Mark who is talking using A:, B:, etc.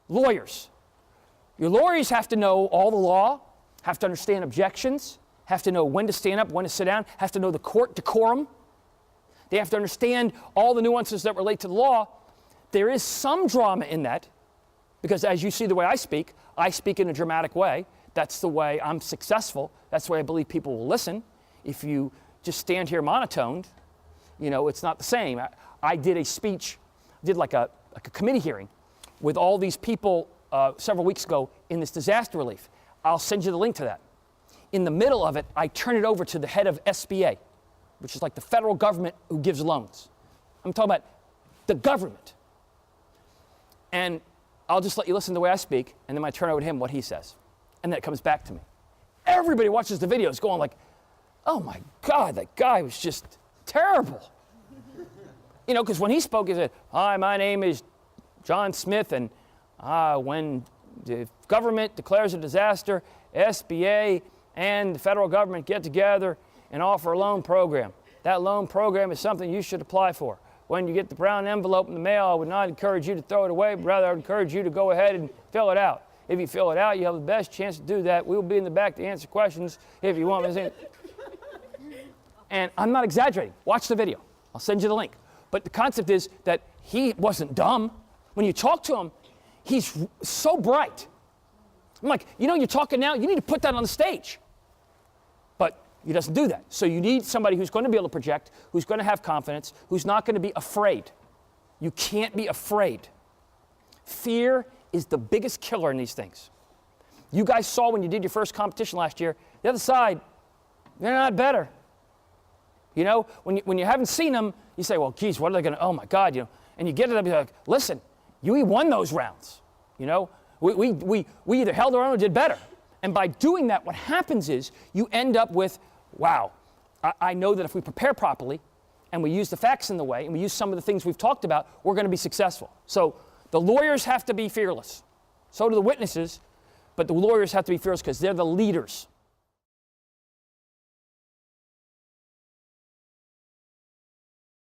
A: Lawyers. Your lawyers have to know all the law, have to understand objections, have to know when to stand up, when to sit down, have to know the court decorum. They have to understand all the nuances that relate to the law. There is some drama in that, because as you see the way I speak in a dramatic way. That's the way I'm successful. That's the way I believe people will listen. If you just stand here monotoned, it's not the same. I did a speech, did like a committee hearing with all these people several weeks ago in this disaster relief. I'll send you the link to that. In the middle of it, I turn it over to the head of SBA, which is like the federal government who gives loans. I'm talking about the government. And I'll just let you listen to the way I speak, and then I turn over to him what he says. And then it comes back to me. Everybody watches the videos going like, oh my God, that guy was just terrible. Because when he spoke, he said, hi, my name is John Smith, and when the government declares a disaster, SBA and the federal government get together and offer a loan program. That loan program is something you should apply for. When you get the brown envelope in the mail, I would not encourage you to throw it away, but rather I would encourage you to go ahead and fill it out. If you fill it out, you have the best chance to do that. We'll be in the back to answer questions if you want. And I'm not exaggerating. Watch the video. I'll send you the link. But the concept is that he wasn't dumb. When you talk to him, he's so bright. I'm like, you're talking now, you need to put that on the stage. But he doesn't do that. So you need somebody who's going to be able to project, who's going to have confidence, who's not going to be afraid. You can't be afraid. Fear is the biggest killer in these things. You guys saw when you did your first competition last year, the other side, they're not better. When you haven't seen them, you say, well, geez, what are they going to, oh my God, and you get it up, you're like, listen, we won those rounds. We either held our own or did better. And by doing that, what happens is you end up with, wow, I know that if we prepare properly and we use the facts in the way and we use some of the things we've talked about, we're going to be successful. So the lawyers have to be fearless. So do the witnesses, but the lawyers have to be fearless because they're the leaders.